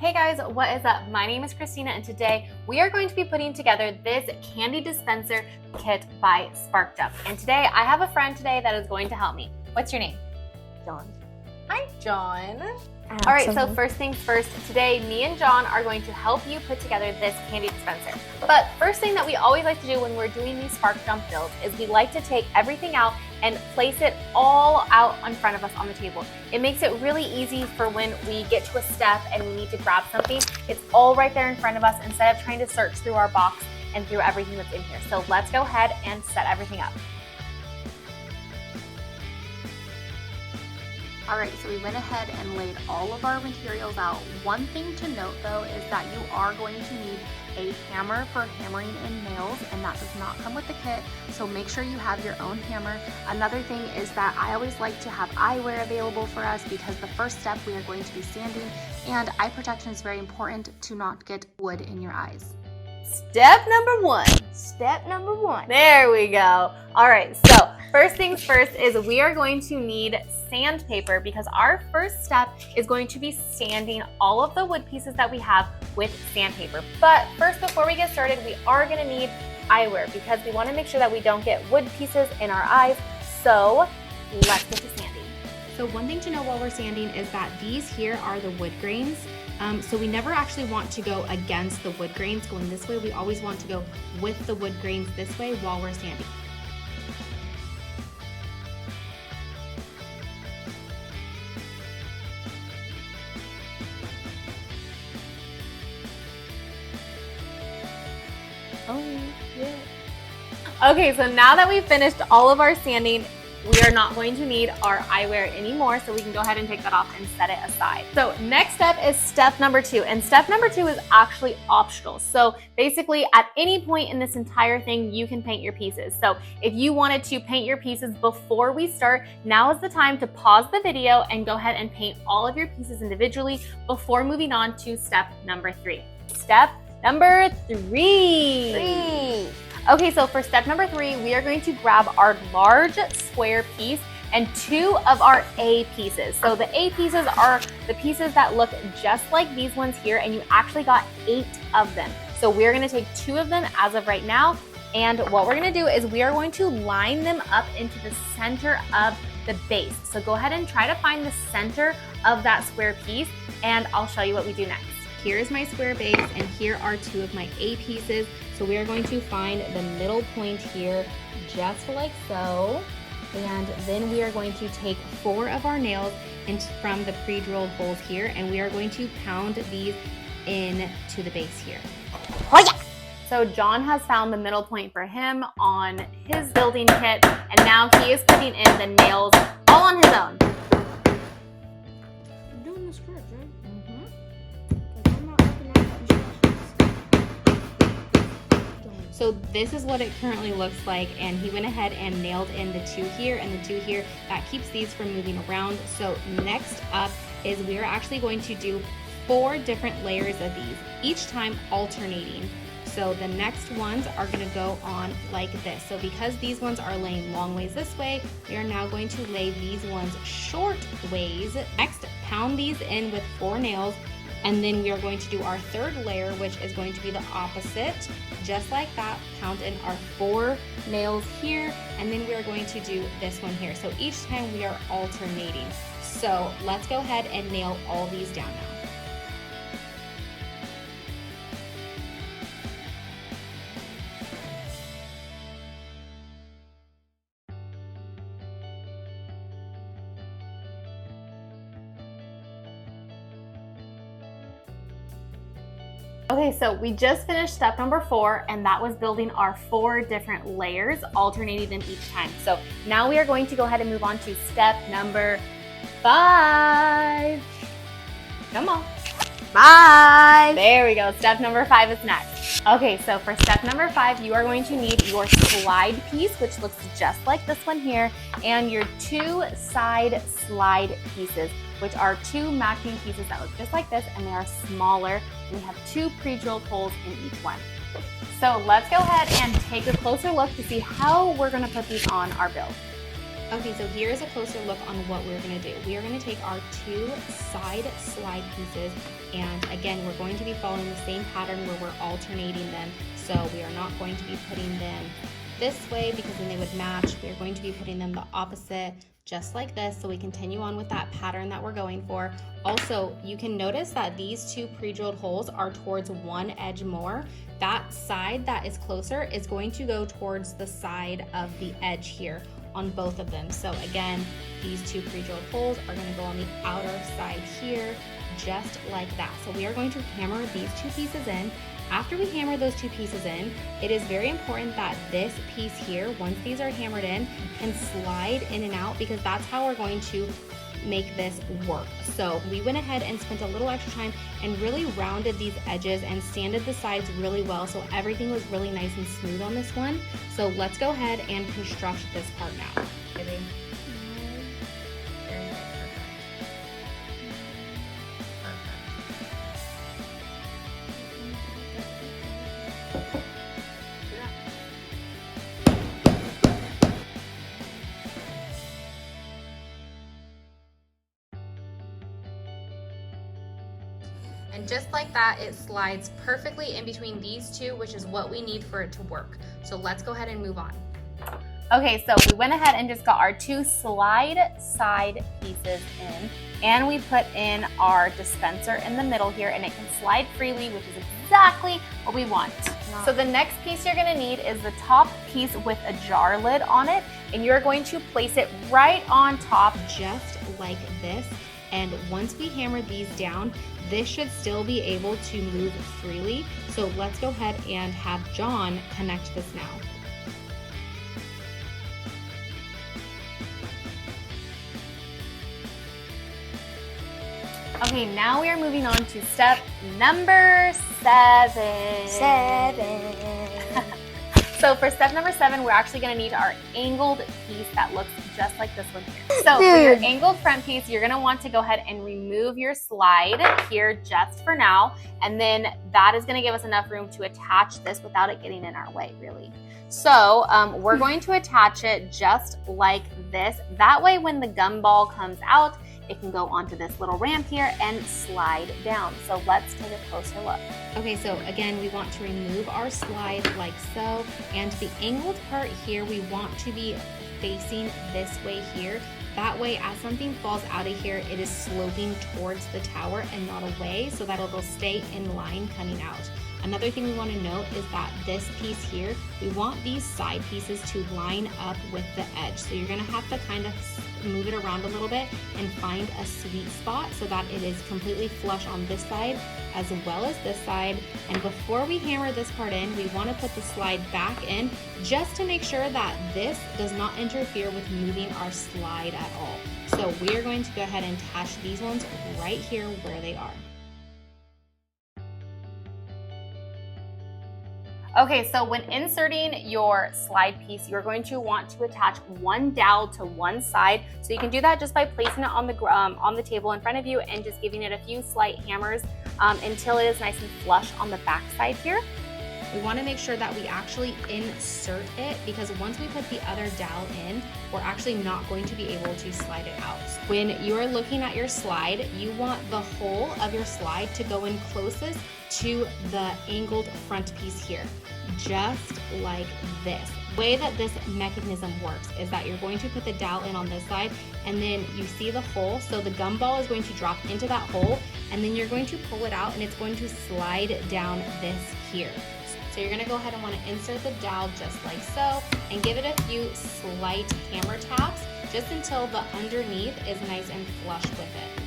Hey guys, what is up? My name is Christina and today we are going to be putting together this candy dispenser kit by SparkJump. And today I have a friend today that is going to help me. What's your name? John. Hi, John. All right, so first things first, today me and John are going to help you put together this candy dispenser. But first thing that we always like to do when we're doing these SparkJump builds is we like to take everything out and place it all out in front of us on the table. It makes it really easy for when we get to a step and we need to grab something. It's all right there in front of us instead of trying to search through our box and through everything that's in here. So let's go ahead and set everything up. All right, so we went ahead and laid all of our materials out. One thing to note though is that you are going to need a hammer for hammering in nails, and that does not come with the kit, so make sure you have your own hammer. Another thing is that I always like to have eyewear available for us because the first step we are going to be sanding, and eye protection is very important to not get wood in your eyes. Step number one. There we go. All right, so first things first is we are going to need sandpaper because our first step is going to be sanding all of the wood pieces that we have with sandpaper. But first, before we get started, we are gonna need eyewear because we wanna make sure that we don't get wood pieces in our eyes. So let's get to sanding. So one thing to know while we're sanding is that these here are the wood grains. So we never actually want to go against the wood grains going this way. We always want to go with the wood grains this way while we're sanding. Oh, yeah. Okay, so now that we've finished all of our sanding, we are not going to need our eyewear anymore, so we can go ahead and take that off and set it aside. So next step is step number 2, and step number 2 is actually optional. So basically at any point in this entire thing, you can paint your pieces. So if you wanted to paint your pieces before we start, now is the time to pause the video and go ahead and paint all of your pieces individually before moving on to step number 3. Step number 3. Okay, so for step number 3, we are going to grab our large square piece and 2 of our A pieces. So the A pieces are the pieces that look just like these ones here, and you actually got 8 of them. So we're gonna take 2 of them as of right now, and what we're gonna do is we are going to line them up into the center of the base. So go ahead and try to find the center of that square piece, and I'll show you what we do next. Here's my square base, and here are 2 of my A pieces. So we are going to find the middle point here, just like so. And then we are going to take 4 of our nails from the pre-drilled holes here, and we are going to pound these in to the base here. Oh yeah! So John has found the middle point for him on his building kit, and now he is putting in the nails all on his own. You're doing this correct, right? So this is what it currently looks like, and he went ahead and nailed in the 2 here and the 2 here. That keeps these from moving around. So next up is we are actually going to do 4 different layers of these, each time alternating. So the next ones are going to go on like this. So because these ones are laying long ways this way, we are now going to lay these ones short ways. Next, pound these in with 4 nails. And then we are going to do our 3rd layer, which is going to be the opposite. Just like that, pound in our 4 nails here, and then we are going to do this one here. So each time we are alternating. So let's go ahead and nail all these down now. Okay, so we just finished step number 4, and that was building our 4 different layers, alternating them each time. So now we are going to go ahead and move on to step number 5. Come on. 5. There we go. Step number 5 is next. Okay, so for step number 5, you are going to need your slide piece, which looks just like this one here, and your 2 side slide pieces, which are 2 matching pieces that look just like this, and they are smaller. We have 2 pre-drilled holes in each one. So let's go ahead and take a closer look to see how we're gonna put these on our build. Okay, so here's a closer look on what we're gonna do. We are gonna take our 2 side slide pieces, and again, we're going to be following the same pattern where we're alternating them. So we are not going to be putting them this way because then they would match. We're going to be putting them the opposite, just like this, so we continue on with that pattern that we're going for. Also, you can notice that these 2 pre-drilled holes are towards one edge more. That side that is closer is going to go towards the side of the edge here on both of them. So again, these 2 pre-drilled holes are going to go on the outer side here, just like that. So we are going to hammer these 2 pieces in. After we hammer those 2 pieces in, it is very important that this piece here, once these are hammered in, can slide in and out, because that's how we're going to make this work. So we went ahead and spent a little extra time and really rounded these edges and sanded the sides really well, so everything was really nice and smooth on this one. So let's go ahead and construct this part now. And just like that, it slides perfectly in between these 2, which is what we need for it to work. So let's go ahead and move on. Okay, so we went ahead and just got our 2 slide side pieces in, and we put in our dispenser in the middle here, and it can slide freely, which is exactly what we want. So the next piece you're gonna need is the top piece with a jar lid on it, and you're going to place it right on top, just like this. And once we hammer these down, this should still be able to move freely. So let's go ahead and have John connect this now. Okay, now we are moving on to step number 7. So for step number 7, we're actually gonna need our angled piece that looks just like this one here. So for your angled front piece, you're gonna want to go ahead and remove your slide here just for now. And then that is gonna give us enough room to attach this without it getting in our way, really. So we're going to attach it just like this. That way when the gumball comes out, it can go onto this little ramp here and slide down. So let's take a closer look. Okay, so again, we want to remove our slide like so, and the angled part here, we want to be facing this way here. That way, as something falls out of here, it is sloping towards the tower and not away, so that it'll stay in line coming out. Another thing we want to note is that this piece here, we want these side pieces to line up with the edge. So you're going to have to kind of move it around a little bit and find a sweet spot so that it is completely flush on this side as well as this side. And before we hammer this part in, we want to put the slide back in just to make sure that this does not interfere with moving our slide at all. So we are going to go ahead and attach these ones right here where they are. Okay, so when inserting your slide piece, you're going to want to attach one dowel to one side. So you can do that just by placing it on the table in front of you and just giving it a few slight hammers until it is nice and flush on the back side here. We want to make sure that we actually insert it, because once we put the other dowel in, we're actually not going to be able to slide it out. When you are looking at your slide, you want the whole of your slide to go in closest to the angled front piece here, just like this. The way that this mechanism works is that you're going to put the dowel in on this side, and then you see the hole, so the gumball is going to drop into that hole, and then you're going to pull it out and it's going to slide down this here. So you're gonna go ahead and want to insert the dowel just like so and give it a few slight hammer taps just until the underneath is nice and flush with it.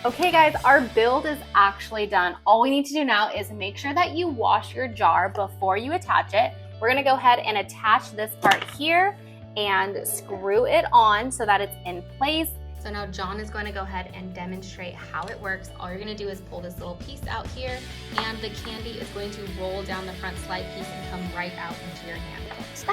Okay guys, our build is actually done. All we need to do now is make sure that you wash your jar before you attach it. We're gonna go ahead and attach this part here and screw it on so that it's in place. So now John is going to go ahead and demonstrate how it works. All you're going to do is pull this little piece out here, and the candy is going to roll down the front slide piece and come right out into your hand.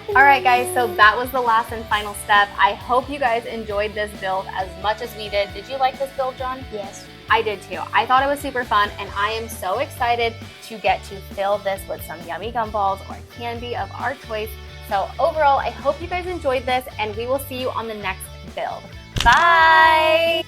All right guys, so that was the last and final step. I hope you guys enjoyed this build as much as we did. Did you like this build, John? Yes. I did too. I thought it was super fun, and I am so excited to get to fill this with some yummy gumballs or candy of our choice. So overall, I hope you guys enjoyed this, and we will see you on the next build. Bye!